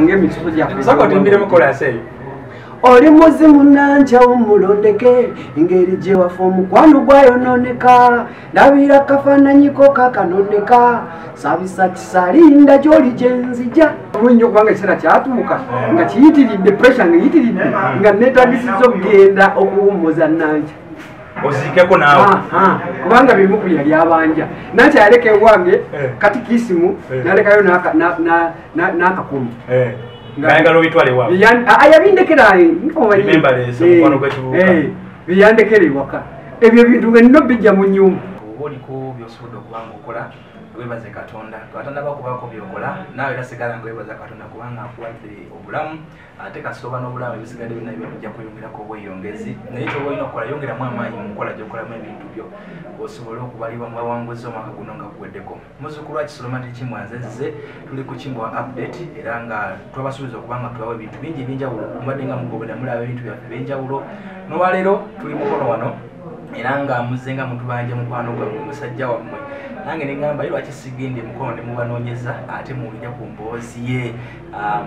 ng'emisuso gyaffe. Soko tumbire mukola seyo. Oli muzimu nanja umulondeke ingeri gye wafa omukwano gwayononeka ndabira kafaananyiko kakanoneka sabisa kisalinda gy'oli gye nzija olunyi okubanga ekiseera kyatuuka nga kiyitiridde pressure ng'eyitiridde nga neetagisizza okugenda okuwummuza nanja ozikeko naawe kubanga bimu ku yali abanja nanja yaleka ewange kati kisimu nalekayo n'akakumu ngayagala obitwale wa yabindekera biyandekera ewaka ebyo bintu nga nino bijja mu nyumba oba oliko byosobodde okubanga okola webaze katonda katonda bakubako byokola naawe era sigala nga webaza katonda kubanga akuwadde obulamu ate kasoba n'obulamu ebisigadde byonna byakujja kweyongerako obweyongezi naye kyoba olina okukola yongeramu amaanyi mu nkola gyokolamu ebintu byo osobole okubalibwa mu bawanguzi omwaka guno nga guweddeko muzzukulu wa Kisoloma tekimwanzezze tuli ku Kimbwa update era nga twabasuubiza okubanga tubawa ebintu bingi ebyenjawulo mubadde nga mugobera mulaba ebintu byaffe ebyenjawulo n'olwaleero tuli mukono wano era nga muzze nga mutubanja mukwano gwammwe musajja wammwe nange neŋŋamba ye lwaki sigende mukono ne mubanoonyeza ate muwulira ku mboozi ye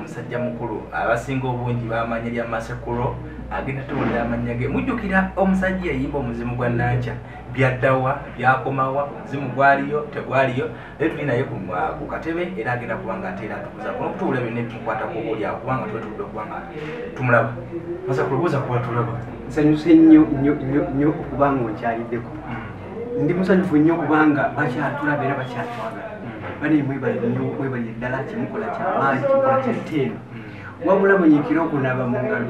musajja mukulu abasinga obungi bamanya lya Masekulo agenda tuwulira amanya ge mujjukira omusajja yayimba omuzimu gwa Nankya byaddawa byakomawa omuzimu gwaliyo tegwaliyo naye tuli naye ku katebe era agenda kubanga ateera atukuza kuno kutuwulira byonna ebimukwatako obaolyawo kubanga twetuludde okubanga tumulaba Masekulo buuza kuba tulaba nsanyuse nnyo okubanga onkyaliddeko ndi musanyufu nnyo kubanga bakyatulaba era bakyatwagala bane mwebalire ddala kyemukola kyamaanyi kikola kyatteeno wabula munyikire okunaba mu ngalo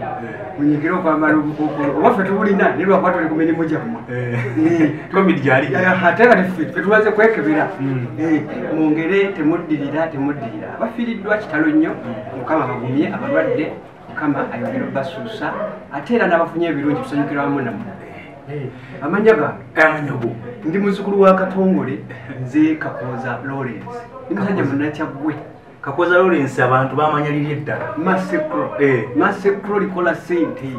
munyikire okwambala obukokolo oba ffe tubulina naye lwakuba tuli ku mirimu gyammwe ate kati ffe tumaze kwekebera mwongere temuddirira abafiiriddwa kitalo nnyo mukama bagumye abalwadde mukama ayongere basuusa ate era n'abafunye ebirungi tusanyukira wamu nammwe amanya gange ndi muzzukulu wa Katongole nze Kakooza Lawrence ndi musajja munnakyaggwe Kakooza Lawrence abantu bamanyalira eddala Masekulo likola ssente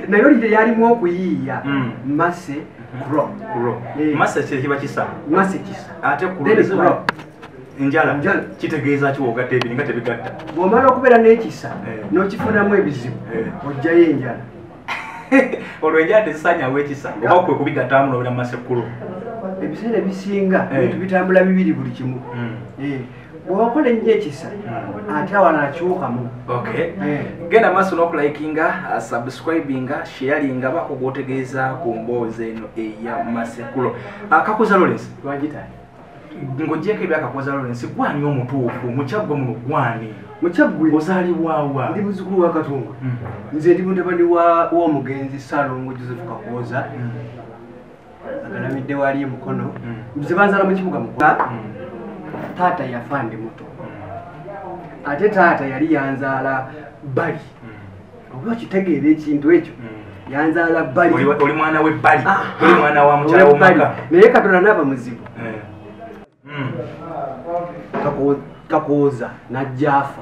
naye olire yalimu okuyiiya Masekulo Mase kiba kisa ate njala kitegeeza kiwogatta ebiri nga tebigatta bw'omala okubeera n'ekisa n'okifunamu ebizibu ojjayo enjala olwo enjala tezisanyawo ekisa oba kwe kubigattamu n'obera Masekulo ebiseera ebisinga bintu bitambula bibiri buli kimu bw'okola ennyo ekisa ate awala akyukamu genda maaso n'okulayikinga subscribinga sharinga bako gwotegeeza ku mboozi eno eya Masekulo Kakooza Lawrence ng'ogyeko ebya Kakooza Lawrence gwani omutuufu mukyagwe muno gwani mukyagwe ozaalibwawa ndi muzzukulu wa Katongole nze ndi mutabani w'omugenzi Ssalongo Joseph Kakooza agalamidde wali emukono nze banzala mu kibuga mukola taata yafa ndi muto ate taata yali yanzaala bbali oba okitegeera ekintu ekyo yanzaala bbali oli mwana we bbali oli mwana wa mukyala w'omaka naye Katonda n'aba muzibu Kakooza najja afa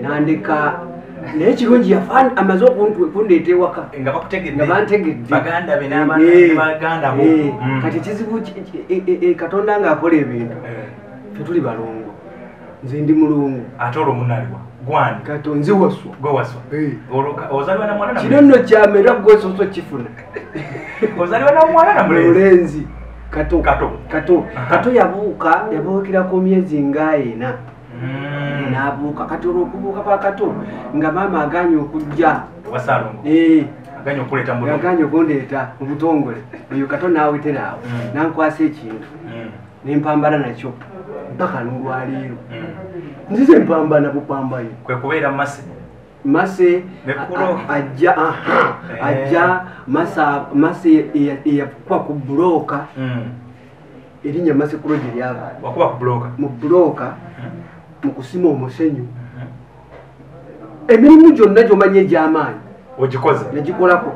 nandeka naye ekirungi yafa amaze okundeeta ewaka nga bantegedde baganda be n'abaganda bo kati ekizibu Katonda ng'akola ebintu ffe tuli balongo nze ndi mulungu ate olwo munaliwa gwani kato nze waswa ozaliwa na mwana kino nno kyamera gwesoso kifuna ozaliwa na mwana na mulenzi Kato yabuukirako myezi nga 4 n'abuuka kati olw'okubuuka kwa Kato nga maama aganye okujja Wasalongo aganye okundeeta mu butongole eyo Kato n'awetera awo nankwasa ekintu nempambana nakyo mpaka n'olwaleero nzize mpambana bupambayo kwe kubeera Mase ajja Mase yakuba ku bulooka erinnya Masekulo gye lyava mu bulooka mu kusima omusenyu emirimu gyonna gy'omanya egy'amaanyi ogikoze nagikolako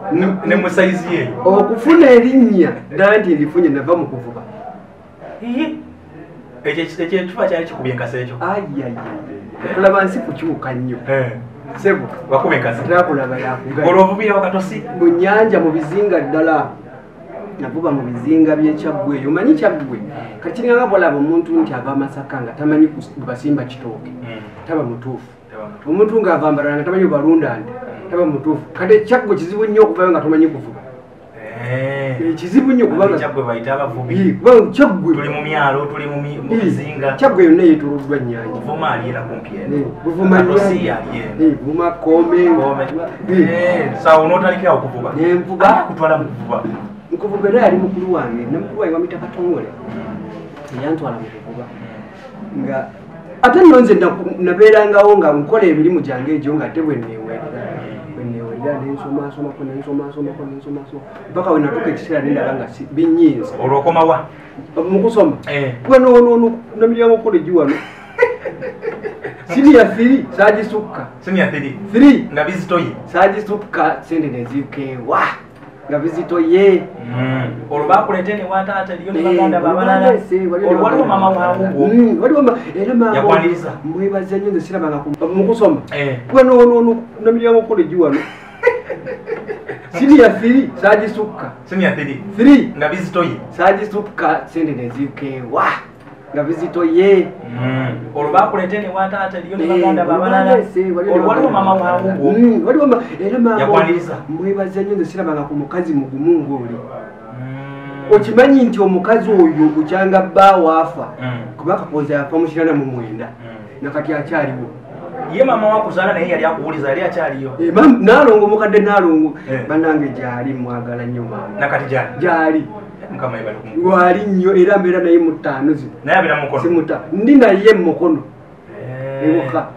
ne mu sayizi yeyo okufuna erinnya ddala nti ndifunye nava mu kuvuba ekyekifa kyali kikubye enkasa ekyo tulaba nsi kukyuka nnyo sebo wakuba enkasa nakulaba yakugala olwovubira wakatosi mu nnyanja mu bizinga ddala navuba mu bizinga by'Ekyaggwe eyo omanyi Kyaggwe kati kiringanga bwolaba omuntu nti ava Masaka nga tamanyi kubasimba kitooke taba mutuufu omuntu ng'ava Mbarara nga tamanyi balunda nti taba mutuufu kati Kyaggwe kizibu nnyo okuvayo nga tomanyi kuvuba kizibu nnyo kubanga Kyaggwe bayita abavubi kubanga Kyaggwe tuli mu myalo tuli mu bizinga Kyaggwe yonna yeetooloddwa nnyanja Buvuma aliira kumpi eno Buvuma Buvuma Koome sawa onootalikira okuvuba nenvuba kutwala mu kuvuba nkuvuba era yali mukulu wange ne mukulu wange bamuyita Katongole eyantwala mu kuvuba nga ate nno nze nabeerangawo nga nkola emirimu gyange egyo nga ate bwenneewerera nensomasomako mpaka we natuuka ekiseera nendaba nga binyinza olwokomawa mu kusoma wanono namiryango okolegi wano siniya 3 saagisukka siniya 3 nga bizitoye saagisukka sente nezikeewa nga bizitoye olwo bakuleete ne wataata eriyo ne baganda babalala olwo waliwo mama waawuwo era yakwaniriza mwebaza nnyo nze sirabanga mu kusoma wanono namiryango okolegi wano siniya 3 saagisukka siniya 3 nga bizitoye saagisukka sente nezikeewa nga bizitoye olwo bakuleete ne wataata eriyo ne baganda babalala olwo waliwo mama waawuwo era yakwaniriza mwebaza nnyo nze sirabanga ku mukazi mugumu ng'oli okimanyi nti omukazi oyo bukyanga bbaawo afa kuba Kakoza yafa mu 89 nakati akyaliwo ye mama wakuzaala naye yali akuwuliza yali akyaliyo naalongo mukadde naalongo bannange gyali mwagala nnyo maama nakati gyali mukama ibali gwali nnyo era mbeera naye mu 5 zino naye abira mukono simuta ndi naye mukono ewaka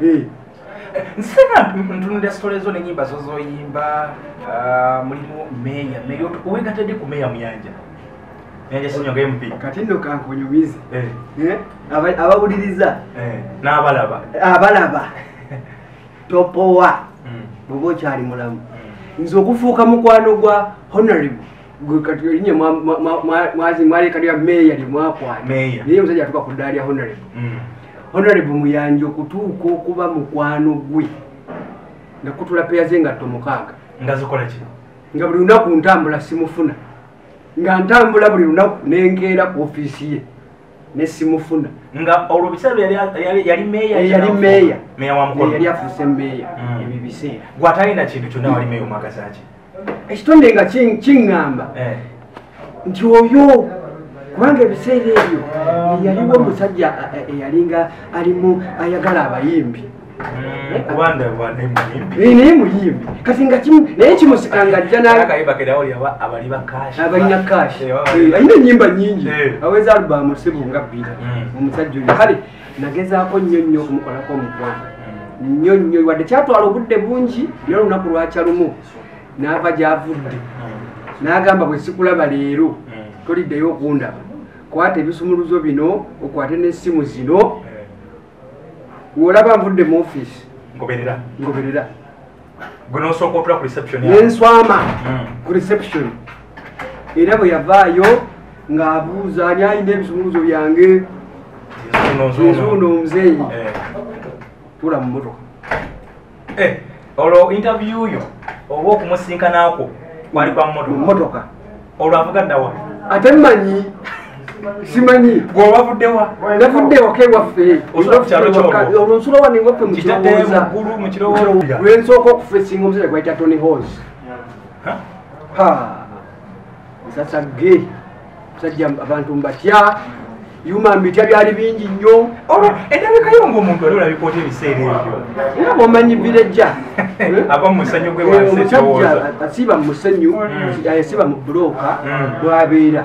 nsenga ntunulira sitole zo n'ennyimba zo zoyimba mulimu meeya owegatadde ku meeya muyanja nyanja sinyonga MP kati nno kankonyumize abawuliriza n'abalaba topowa bw'oba okyali mulamu nze okufuuka mukwano gwa honorable kati erinnya mwalekalya meeya limwakwata naye omusajja atuuka ku ddaali ya honorable Muyanja okutuuka okuba mukwano gwe nga kutula peya ze engatto 6 nga zikola ki nga buli lunaku ntambula simufuna nga ntambula buli lunaku nenkeera ku ofiisi ye ne simufuna nga olwo biseera yali meeya wa mukono yali afuuse meeya ebyo biseera gwatalina kintu kyonna wali meeya omwagazaaki ekitonde nga kiŋŋamba nti oyo kubanga ebiseera ebyo yaliwo omusajja eyalinga alimu ayagala abayimbi naye muyimbi kati nga naye kimusikanga ajja abalina kashi alina ennyimba nnyingi aweza alubamu sebunga 2 omusajja oyo kale nagezaako nnyo okumukolako omukwano nnyo wadde kyatwala obudde bungi naye olunaku lwakya lumu n'ava gy'avudde n'agamba bwe sikulaba leero toliddeyo okundaba kwata ebisumuluzo bino okwate n'essimu zino wolaba nvudde mu ofiisi ngoberera gwenosooka otula ku reception nenswama ku reception era bwe yavaayo ng'abuuza ani ayina ebisumuluzo byange nzuuno omuzeeyi tula mu motoka olwo interview yo oba okumusinkanaako kwali kwa mmotoka olwo avuga ddawa ate mmanyi simanyi gw'obavuddewa navuddewa kewaffe olwo nsula wano ewaffe mu kirowoozo lwensooka okufesinga omusajja gwayita Tony Hose nsasagge musajja abantu mbatya yuma mbitya byali bingi nnyo endabika yo ng'omuntu ali olabika oti ebiseera ebyo era bw'omanyi birejja aba mu musenyu gwe wansi omusajja asiba mu musenyu yasiba mu bulooka bwabeera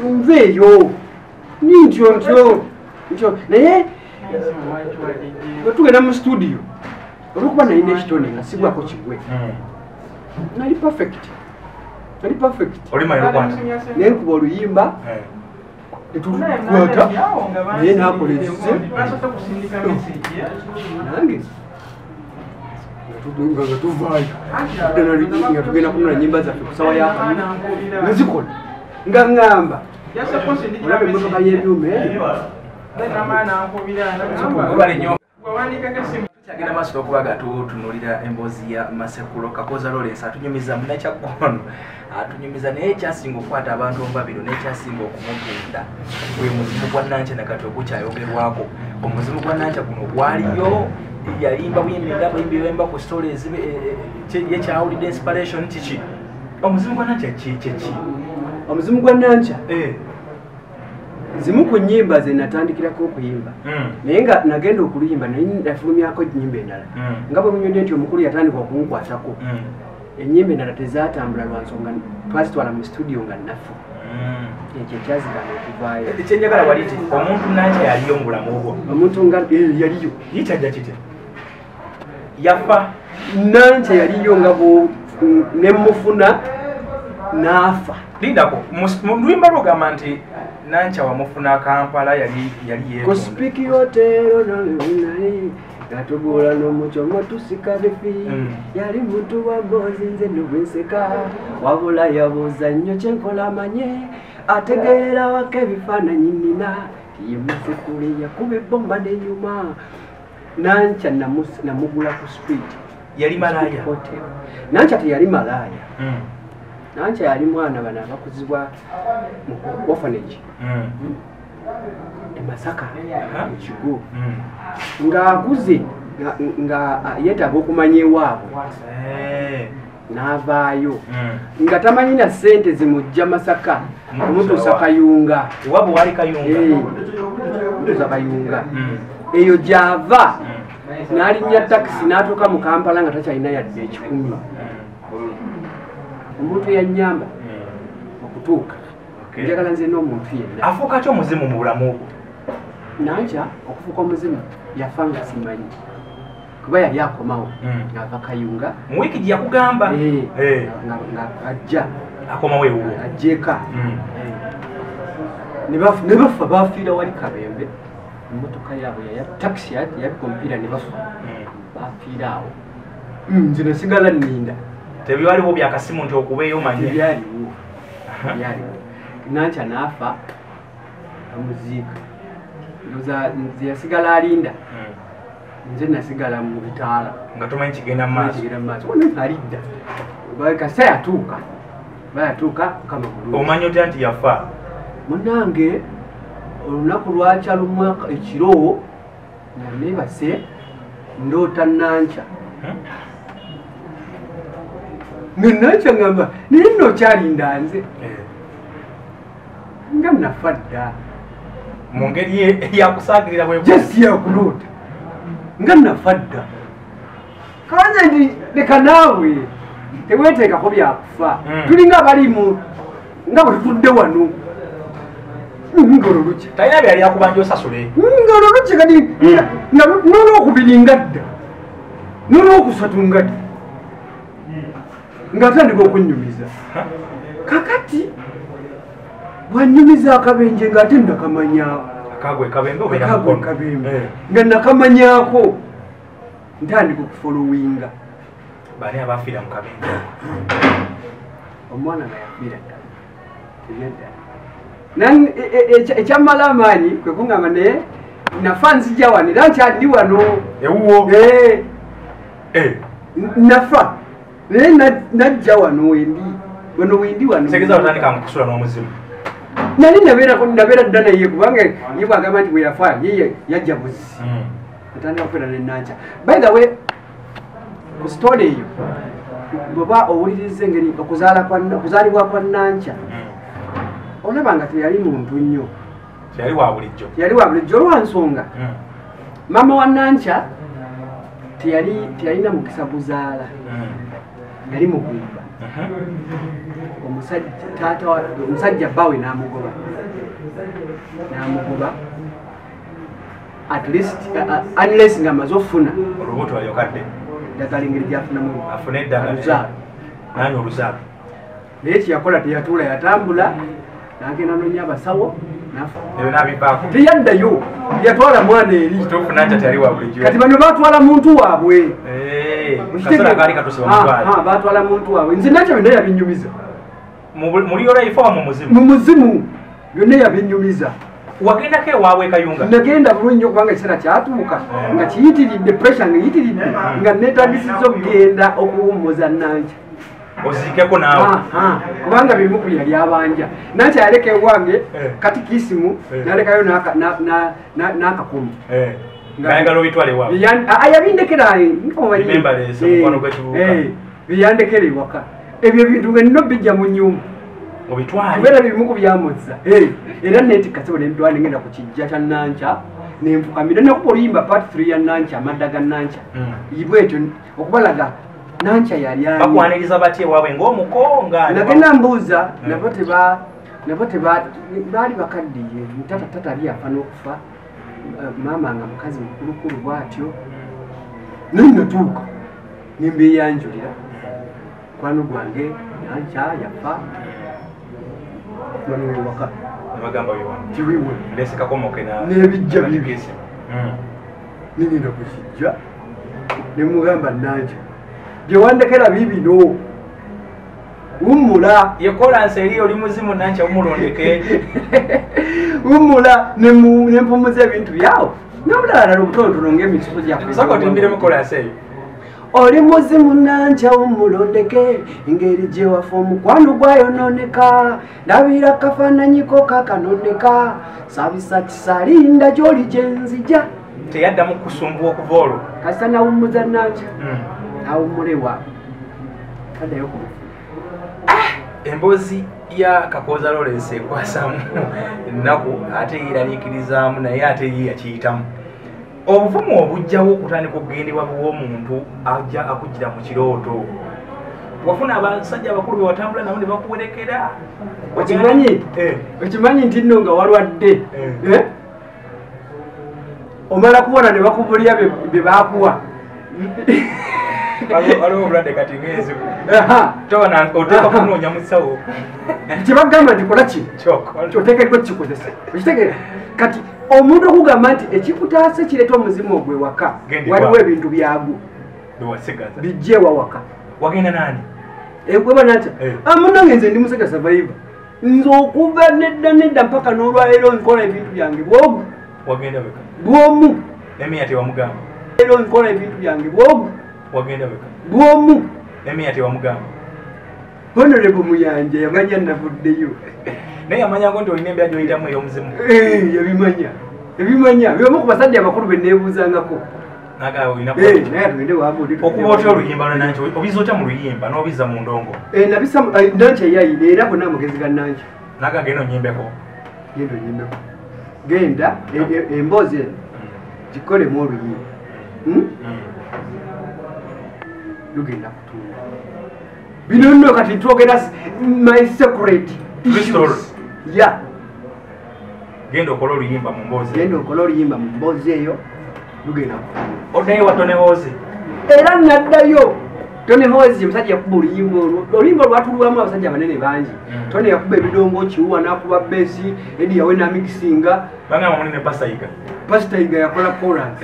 nve eyo ntyo naye bwe tugenda mu studio olwokuba nalina ekitone nga sigwako kigwe nali perfect naye nkuba oluyimba netukwata naye nakola ekise nange nga tuvaayo nga tugenda kunona nyimba zaffe kusawa yakamuna nga zikola nga ŋŋamba olaba emmotoka y'ebyuma ebyo Agenda maaso okubaga tutunulira emboozi ya Masekulo Kakoza Lawrence atunyumiza munnakyaggoono atunyumiza naye ekyasinga okukwata abantu mbabiro n'ekyasinga okumutunda gwe muzimu gwa Nankya nakati ogukyayogerwako omuzimu gwa Nankya guno gwaliyo yalimba buyimba ku stories yekyawulidde inspiration kiki omuzimu gwa Nankya ki omuzimu gwa Nankya zimu ku nnyimba ze natandikirako okuyimba naye nga nagenda okuluyimba naye nafulumyako nnyimba endala nga bwe munyonye nti omukulu yatandika okunkwatako ennyimba endala tezatambula lwa nsonga twazitwala mu studio nga nnafu ekyo ekyazigana okuvaayo ekyenjagala wali ti omuntu Nankya yaliyo mu bulamu obwo omuntu nga yaliyo yikyajja kite yafa Nankya yaliyo nga nemufuna n'afa lindako mu luyimba lwogamba nti Nankya wamufuna Kampala yali kuspiki hotero nolunai natugula n'omucyo motusika bifi yali muntu wa mbozi nze nobwenseka wabula yabuuza nnyo kyenkola amanye ategeera wako ebifaananyi nnina yemusekule yakuba ebbomba n'enyuma Nankya namugula ku street yali malaaya Nankya teyali malaaya Nankya yali mwana bano abakuzibwa mu orphanage Masaka mu kigo ng'akuze nga yeetaaga okumanya ewaabwe n'avaayo nga tamanyi na ssente zimujja Masaka omutuusa Kayunga ewaabwe wali Kayunga omutuusa Kayunga eyo gy'ava n'alinnya takisi n'atuuka mu Kampala nga takyalina yadde 10 omuntu yannyamba okutuuka njagala nze n'omuntu yenna afuuka ki omuzimu mu bulamu obwo Nankya okufuuka omuzimu yafa nga simanyi kuba yali akomawo ng'ava Kayunga mu wiiki gye yakugamba nga ajja akomawo ewuwo ajjeeka ne bafa bafiira wali Kabembe emmotoka yaabwe yaya takisi yabikompira ne bafa bafiira awo nze nasigala nninda tebiwaliwo byakasimu nti okubeeyo manye byaliwo Nankya n'afa amuziika nze yasigala alinda nze nasigala mu bitaala nga tomanyi kigenda mu maaso alidda kasa yatuuka Mukama bulungi omanyi otya nti yafa munnange olunaku lwakya lumu ekiro nga neebase ndoota Nankya Nankya ngamba naye nno okyalinda nze nga nafa dda mu ngeri eyakusaagirira jesi yakuloota nga nafa dda kanje nti leka naawe teweeteekako byakufa tulinga abalimu nga bwe tutudde wano ngolo luki talina byali akubanja osasule ngolo luki kati n'olwokubiri nga dda n'olwokusatu nga dda ng'atandika okunnyumiza kakati bwanyumiza akabenje ng'ate nakamanyaako akagwe kabembe nga nakamanyaako ntandika okufolowinga bani abafiira mu kabenje omwana nga yafiira ddala ekyamala amaanyi kwe kuŋŋamba naye nafa nzija wano era nkyandi wano ewuwo nafa naye najja wano wendi wano tegeza otandika mukusula n'omuzimu nali nabeera dda naye kubanga ye bwagamba nti bwe yafa ye yajja buzi atandika kubeera ne Nankya by the way ku story eyo bweba owuliriza engeri okuzaalibwa kwa Nankya olaba nga teyali muntu nnyo teyali wa bulijjo olwansonga maama wa Nankya teyalina mukisa guzaala yali mugumba omusajja bbawe n'amugoba at least unless nga amaze okufuna olubuto ayokadde eddagala engeri gyafunamu afune oluzaalo naye kyeyakola teyatuula yatambula n'agenda nonya abasawo teyaddayo yatwala mwana eri kati bano batwala muntu waabwe batwala muntu waabwe nze Nankya byonna yabinyumiza mu muzimu byonna yabinyumiza wagenda ke wawe Kayunga nagenda bulungi okubanga ekiseera kyatuuka nga kiyitiridde pressure nga yitiridde nga neetagisizza okugenda okuwummuza Nankya ozikeko naawe kubanga bimu ku yali abanja Nankya yaleka ewange katikisimu nalekayo n'akakumu ngayagala obitwale wawe yabindekera biyandekera ewaka ebyo bintu nga nino bijja mu nnyumba kubeera bimu ku byamuzza era netikasibo nentwala ngenda ku kijja kya Nankya nenfukamira nakuba oluyimba part 3 ya Nankya amadda ga Nankya ibwetyo okubalaga Nankya yali bakwaniriza batye wawe ng'omukonga nagenda mbuuza nabo baali bakaddiye tata ali afa n'okufa maama nga mukazi mukulukulu bw'atyo nenatuuka nembeeyanjulira mukwano gwange Nankya yafa waka kiwiwe n'ebijja bibi ningenda ku kijja nemugamba Nankya byewandekera bibino wumula yekolansi eri oli muzimu Nankya wumulondeke wumula nempumuza ebintu byawo n'obulala obutonotono ng'emisuko gyakotimbiremukolanssi eyo oli muzimu Nankya wumulondeke engeri gye wafa omukwano gwayononeka ndabira kafaananyiko kakanoneka sabisa kisalinda gy'oli gye nzija teyaddamu kusumbuwa okuva olwo kasita nawummuza Nankya awumulewa kaddayo ku emboozi ya Kakooza Lawrence ekwasamu ennaku ate yeeraliikirizaamu naye ate ye yakiyitamu obuvumu obujjawo okutandika okugendebwa bw'omuntu ajja akugira mu kirooto wafuna abasajja abakulu be watambula nabo ne bakuwerekera okimanyi nti nno nga walwadde omala kubona ne bakubulya bye baakuwa waliwo obulwadde kati ng'enzibu oteeka kunoonya musawo kyebagamba nti kola kino oteekeddwa kikozesa okitegeera kati omuntu okugamba nti ekikutaasa kireeta omuzimu ogwe waka waliwo ebintu byagwo bijja ewa waka wagenda nani ekweba Nankya munange nze ndi musajja survivor nze okuva nedda mpaka n'olwaleero nkola ebintu byange bwogu wagenda weka bwomu emiya tewamugamba leero nkola ebintu byange bwogu wagenda weka bwomu emiya tewamugamba honorable Muyanja yamanya navuddeyo naye yamanyako nti olina embeera gy'oyitamu ey'omuzimu ebimanya byomu ku basajja abakulu be neebuuzangako okuba otya oluyimba lwananki obiza otya mu luyimba n'obiza mu ndongo nabisa Nankya yayina era bonna amagezi ga Nankya naga genda onyimbeko genda emboozi eno gikolemu oluyimba lugenda kutuula bino nno kati twogera my secret issues genda okola oluyimba mu mboozi eyo lugenda kutuula oddayo wa Tony Hozi era naddayo Tony Hozi omusajja yakuba oluyimba lwatulwamu abasajja abanene bangi Tony yakuba ebidongo kiwuwa n'akuba besi edi yawe n'amikisinga bagamba munene pasitayiga yakola chorus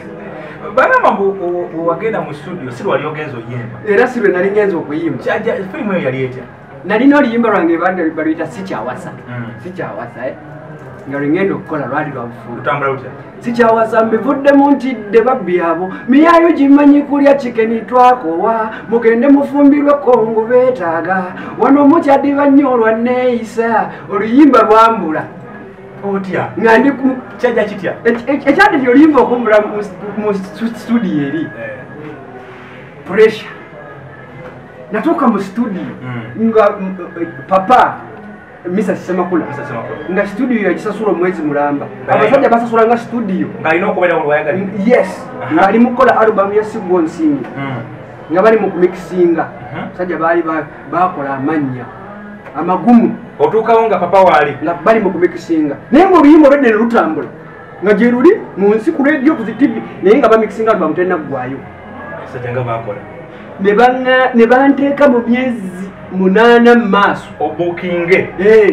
bagamba wagenda mu studio si lwali ogenza oyimba era si lwe nali ngenza okuyimba firimu eyo yali etya nalina oluyimba lwange baluyita sikyawasa nga lwengenda okukola lwali lutambula lutya sikyawasa mbivuddemu ntidde babbi abo miyayo gimanyi kulya kikeni twakowa mugende mufumbirwe kongo beetaaga wano mukyaddiba nnyo olwanneeyisa oluyimba lwambula otya nga ndi kyajja kitya ekyadde oluyimba okumbula mu studio eri pressure natuuka mu studio nga papa Misa Semakula nga studio yagisasula omwezi mulamba abasajja basasulanga studio ng'alina okubeera olwayagali yes ng'ali mukola album ya Sigwo Nsingi nga bali mu kumikisinga abasajja baali bakola amannya amagumu otuukawo nga papa waali nga bali mu kumikisinga naye ng'oluyimba olwedde ne lutambula nga gye luli mu nsi ku radio ku zitivi naye nga bamikisinga album terinaggwayo abasajja nga bakola ne banteeka mu myezi 8 mu maaso obukinge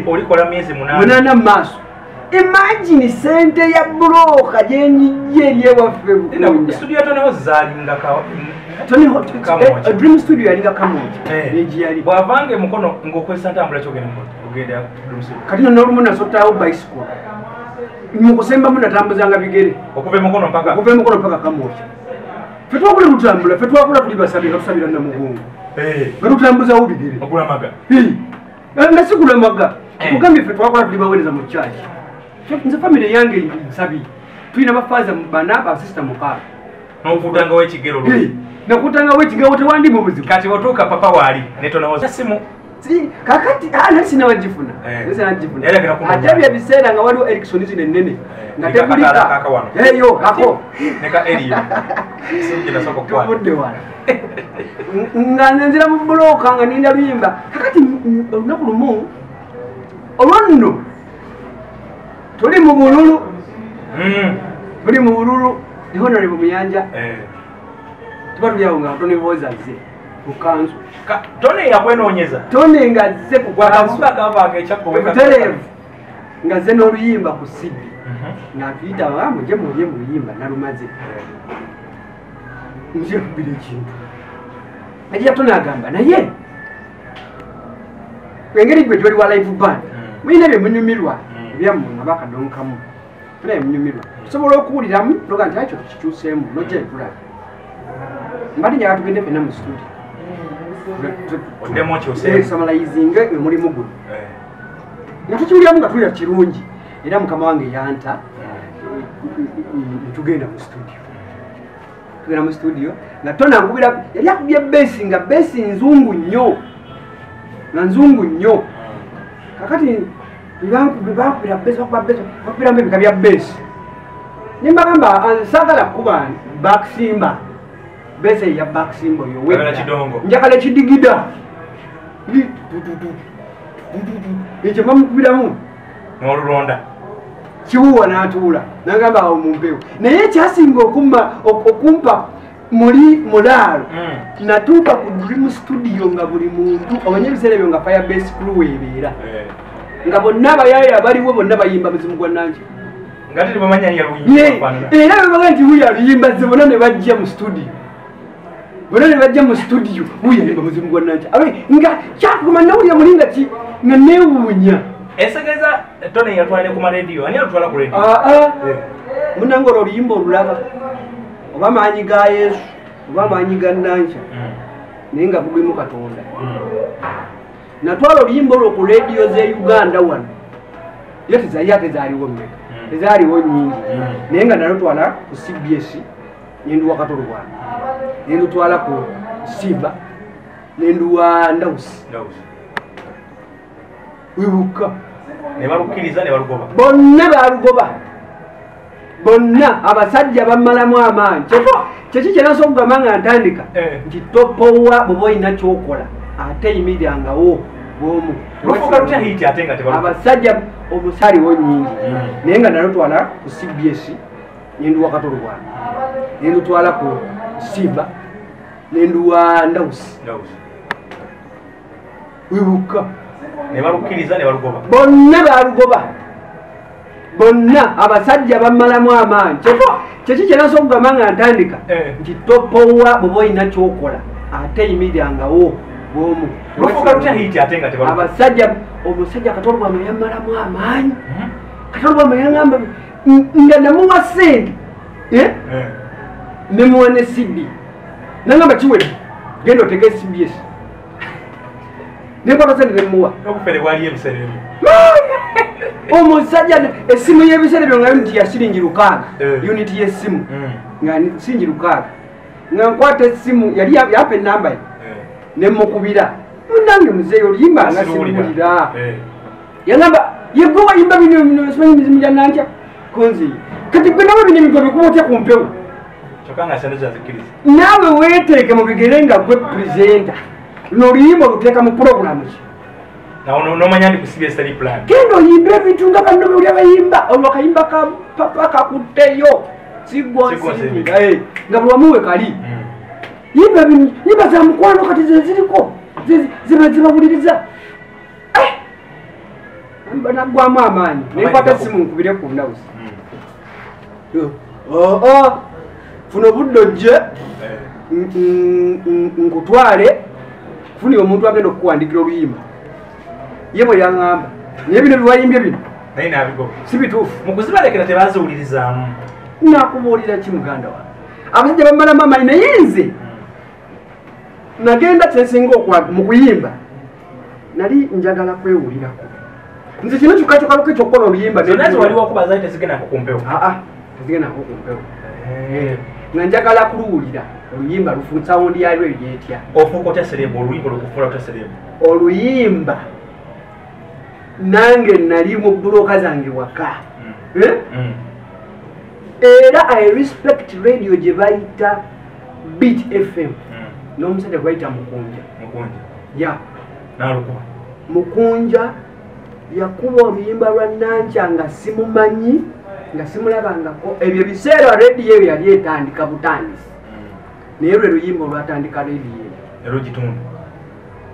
olikola myezi 8 mu maaso imagine sente ya buloka gyenyijje eryewaffe studio toneho zalinga dream studio yalinga kamonti egiyali bwavange mukono ng'okwesa ntambula kyogenda dream studio kati n'olumu nasotawo bicycle mukusemba munatambuzanga bigere okuva emukono mpaka kamwokya ffe twakula lutambula ffe twakula tuli basabi nga tusabira namugongo nga tutambuzawo bigere nga sigulamaga kugambye ffe twakula tuli baweereza mu kyaki nze famire yange nsabi tulina bafaaza bana basisita mukaaga nokutangawo ekigero nakutangawo ekigero tewandi mu buzibu kati otuuka papa waali netonawo simu kakati nasinawagifuna ate bye biseera nga waliwo Erickson zino ennene nga tebulika eyo ako tubudde wala nga nenzira mu bulooka nga ninda luyimba kakati olunaku lumu olwanno tuli mu bululu the Honorable Muyanja tuba tulyawo nga Tony Boza ze kukanzu Tony yakwenoonyeza Tony nga ze kukwakavaakekyakkutereevu nga ze n'oluyimba ku Sydney nga tuyita muje mulye mu luyimba nalumaze nze kubira ekintu naye Tony agamba naye engeri gwe gyoli wa live band mulina bye munyumirwa ebyammwe nga bakadonkamu tulina bye munyumirwa tusobola okuwuliramu noga nti akyo tukikyuseemu nojja etulaba mbali njaga tugende fenna mu studio samalayizinga omulimu guno nga tukiwuliramu nga tulira kirungi era mukama wange yanta tugenda mu studio nga tonankubira yali akubye besi nga besi nzungu nnyo kakati bebakubira besi bakubiramu ebika bya besi nimbagamba saagala kuba bakisimba bese ya bakisimba oyo njagala kidigida ekyo bamukubiramu n'olulonda kiwuwa n'atuula nagamba awo mumpewo naye ekyasinga okumpa muli mulaalo natuuka ku dream studio nga buli muntu omanye ebiseera ebyo nga firebase crew ebeera nga bonna abayaya baliwo bonna bayimba muzimu gwa nangi era bebaga nti wuyo aluyimba ze bonna ne bajja mu studio wuyo alimba muzimu gwa nangi nga kyakuguma nawulira mulinga ki nga neewuunya esegeza Tony yatwalire ku marediyo ani atwala ku rediyo munange olwo oluyimba olulaba oba maanyi ga Yesu oba maanyi ga Nanca naye nga bulimu Katonda natwala oluyimba olwo ku rediyo ze Uganda wano yo tezaaliwo mmeka tezaaliwo nyingi naye nga nalutwala ku CBS nenduwa Katolo bwana nendutwala ku Siba nenduwa Ndawusi wibuka nebalukkiriza nebalugoba bonna balugoba bonna abasajja bamalamu amaanyi kyeki kyenasobola okugamba nga ntandika nti topowa bw'oba olina kyokola ate yimirangawo bwomu abasajja omusaliwo nyingi naye nga nalutwala ku CBS nenduwa Katolo bwana nendutwala ku Siba nenduwa Ndawusi wibuka nebalukkiriza nebalugoba bonna balugoba bonna abasajja bamalamu amaanyi kyeki kyenasobola okugamba nga ntandika nti topowa bw'oba olina kyokola ate yimirangawo bwomu abasajja omusajja Katolo bwama yamalamu amaanyi Katolo bwama yaŋamba nga namuwa sente nemuwa ne CD naŋamba kiwedde genda otege CBS nekwata sente nemuwa omusajja essimu y'ebiseera ebyo nga uniti ya siringi 6 uniti y'essimu nga siringi 6 nga nkwata essimu yali yapa enamba ye nemukubira munange muzeeyi oluyimba nga siwulira yaŋamba yegwe wayimba bino simanyi mizimu gya Nanca konzi kati gwe nawe bino emigwa bikuba otya ku mpewo naawe weeteeke mu bigere nga gwe purezenta n'oluyimba oluteeka mu puroguramu ki nomanya ndi ku CBS tali plan genda oyimba ebintu nga banno buli abayimba olwo akayimba kapapa kakutteyo sigwonsirira nga buli wamuwe kali yimba za mukwano kati zeziriko zibawuliriza naggwamu amaanyi nenkwata simu nkubire ku Ndawusi funa obudde ojje nkutwale kufunira omuntu agenda okukuwandikira oluyimba ye bwe yaŋŋamba naye bino biwayimbye bino naye nabigo si bituufu mu kuzibalekera tebaziwulirizaamu nakubuulira ki muganda wange abasajja bamalamu amaanyi naye nze nagenda kyensinga mu kuyimba nali njagala kwewulirako nze kino kyokkakyokaloke kyokkola oluyimba waliwo okubaza tezigendako kumpewo tezigendako kumpewo nga njagala kuluwulira oluyimba lufu sawundi yalwo eryetya ofuuka otya seremba oluyimba lukufuula otya seremba oluyimba nange nali mu buloka zange waka era I respect radio gye bayita Beat FM n'omusajja gwayita Mukunja ya Mukunja yakuba oluyimba lwa Nanca nga simumanyi nga simulabangako ebyo biseera radio yali etandika butandisi naye lwe luyimba olwatandika radio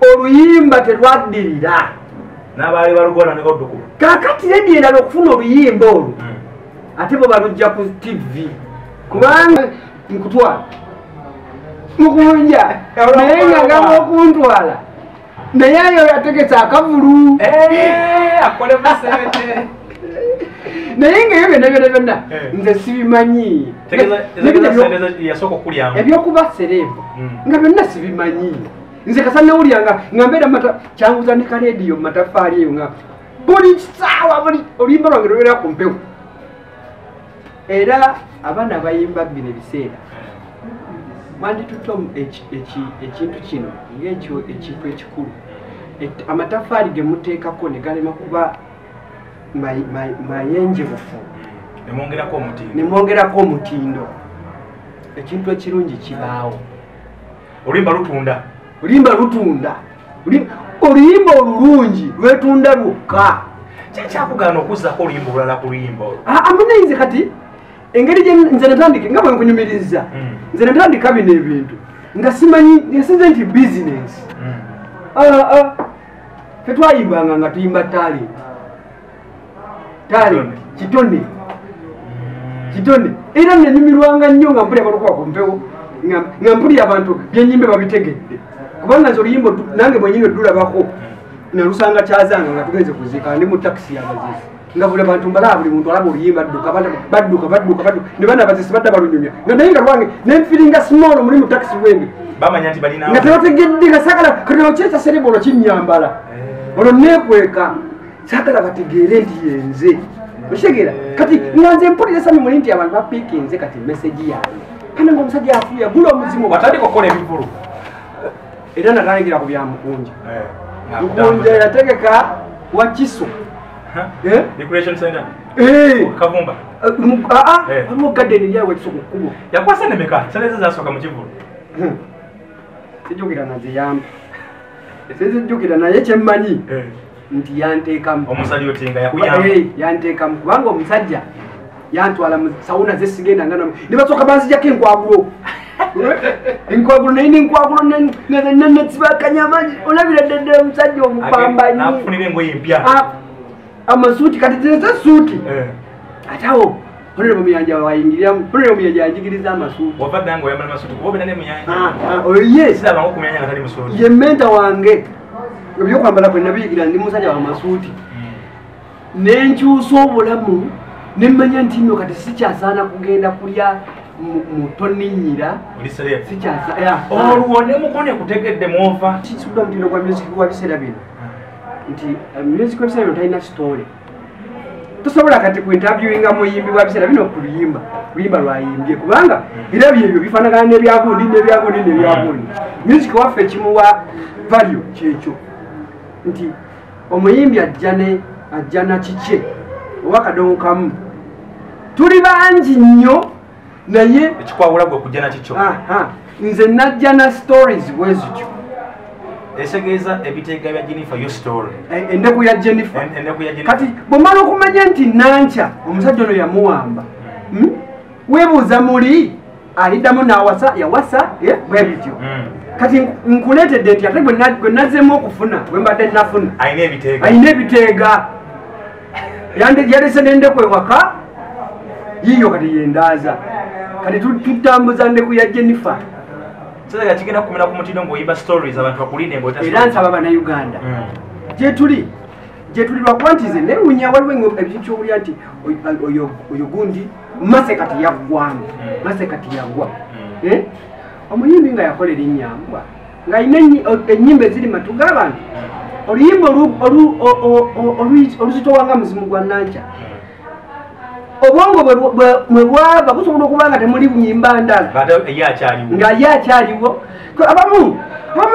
oluyimba terwaddirira n'abaali balugona ne oddukuba kaakati radio endala okufuna oluyimba olwo ate bo balujja ku TV kubanga nkutwala Mukunja naye nga ngaba okuntwala naye ayo yategetse akavulu akole musente naye nga ebyo byonna nze sibimanyi yasooka okulyamu ebyokuba serembo nga byonna sibimanyi nze kasa nawulyanga nga mbeera kyanguza ne karediyo mu matafaali eyo nga buli kisaawa buli oluyimba lwange lwera ku mpewo era abaana bayimba bino ebiseera mwanditutte ekintu kino ng'ekyo ekintu ekikulu amatafaali ge muteekako ne galema kuba mayenjebufu ne mwongerako omutindo ekintu ekirungi kibaawo oluyimba lutunda oluyimba olulungi lwetunda lwokka kyekyakugana okuzzako oluyimba olulala ku luyimba olwo amunayinze kati engeri gye nze natandika nga bwe nkunyumiriza nze natandika bino ebintu nga simanyi yasinze nti bizinesi tetwayimbanga nga tuyimba talenti kitone era nenyumirwanga nnyo nga mpulya balokuba ku mpewo nga mpulya abantu byenyimbe babitegedde kubanga nze oluyimba nange bwenyini odulabako nalusanga kyazanga nga tugenze kuziika ndi mu takisi yabazisi nga buli bantu mbalaba buli muntu alaba oluyimba badduka ne bana abazisi badda balunyumya nga naye nga lwange nenfiringa small muli mu takisi wembe bamanya nti balina nga tebategedde nga saagala katino kyekya sereba olwo kinnyambala olwo neekweka saagala bategeere nti yenze okitegeera kati nga nze mpulira sami muli nti abantu bapiikinze kati meseji yange kana ngaomusajja afuya gula omuzimu watandika okukola ebivulu era natandikira ku bya Mukunja Mukunja yategeka Wakiso Decoration Center Kavumba waliwo gadeni lyawe Wakiso ku kkubo yakwasa ne meka sente zasooka mu kivulu sijjukira naziyamba sijjukira naye kyemmanyi nti yanteekamu omusajja otinga yakuyamba yanteekamu kubanga omusajja yantwala mu sawuna zesigenda nga ne basooka banzijjako enkwagulo naye nenkwagulo nezibakanyamaji olabira ddedde omusajja omupambanyi nafunira engoye empya amasuuti kati zeze suuti ate awo Honorable Muyanja wayingiriramu Honorable Muyanja yajigiriza amasuuti wavadde nga oyambala amasuuti kuba obina ne Muyanja yes siraba ngo kumuyanja nga tali musuuti ye menta wange ebyokwambala kwe nabiyigira ndi musajja wa masuuti nenkyusa obulamu nemmanya nti nno kati sikyasaana kugenda kulya mutoninnyira olwo ne mukone kutegedde mwova kisudde omutindo gwa music gwa biseera bino nti music wa biseera bino talina story tosobola kati ku interviewinga muyimbi bwa biseera bino luyimba lwayimbye kubanga era byebyo bifaanagana n'ebyagundi music waffe kimuwa value kyekyo nti omuyimbi ajja na kikye oba kadongo kamu tuli bangi nnyo naye ekikwawula gwe kujja nakikyo nze najja na stories bwezityo esegeeza ebiteega bya Jennifer yo story endeku ya Jennifer kati bwomala okumanya nti Nanca omusajja ono yamuwamba weebuuza muli aliddamu yawasa bwebityo kati nkuleetedde nti ate gwe nazzeemu okufuna bwe mbadde nafuna ayina ebiteega yalese n'endeku ewaka yiyo kati yendaaza kati tutambuza ndeku ya Jennifer Sasa kigenda kumera ku mutindo ng'oyimba stories abantu bakuline ng'otasoma era nsaba bannayuganda gye tuli je tulirwa kwantize ne unya waliwo ebicho buli ati oyo gundi mase kati yagwamu mase kati yagwa omuyimbi nga yakolera ennyambwa nga inenyi enyimbe ziri matuga abantu oluyimba oluzitowanga muzimu gwa nanca obwongo bwe bwava busobola okuba nga temuli bunyimba ndala nga ye akyaliwo abamu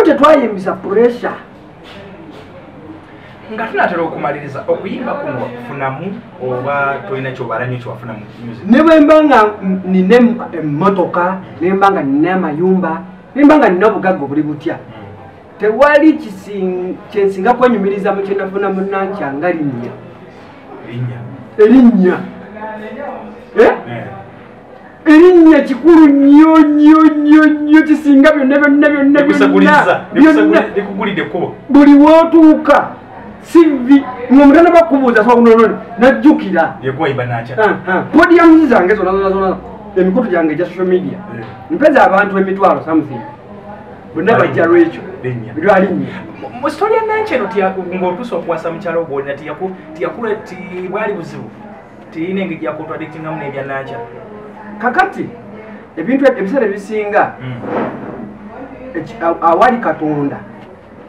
tetwayimbisa puresha nga tunatera okumaliriza okuyimba kuno wakufunamu oba tolina kyobalanyo kyewafunamu ne bwe mba nga nina emmotoka ne mba nga nina amayumba ne mba nga nina obugagga buli butya tewali kyensinga kwenyumiriza mu kyenafuna mu nanca nga erinnya erinnya kikulu nnyo nnyo nnyo nnyo kisinga byonna likugulidde ekkubo buli wootuuka sivi ng'omutanda bakubuuza sokunonone najjukira podiyamu zange zona emikutu gyange egya social media mpeza abantu emitwalo something bonna bajja lwekyo lwalinnya mu sitori ya nankeno ng'otuusa okuwasa mukyalo gwolina tiyakula bwali buzibu tiyina engeri gyakontradictingamu n'ebya nanca kakati ebintu ebiseera ebisinga awali katonda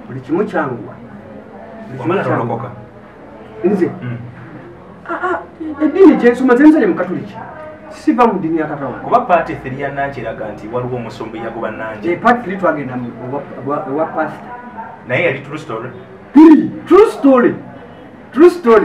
buli kimu kyanguwa nze eddiini gyensoma zenzaye mukatuliki siva mu ddiini ya katonda kuba paati etheri ya nanca eraga nti waliwo omusumbi yagoba nanca paati eri twagenda ewa pasita naye yali true story true story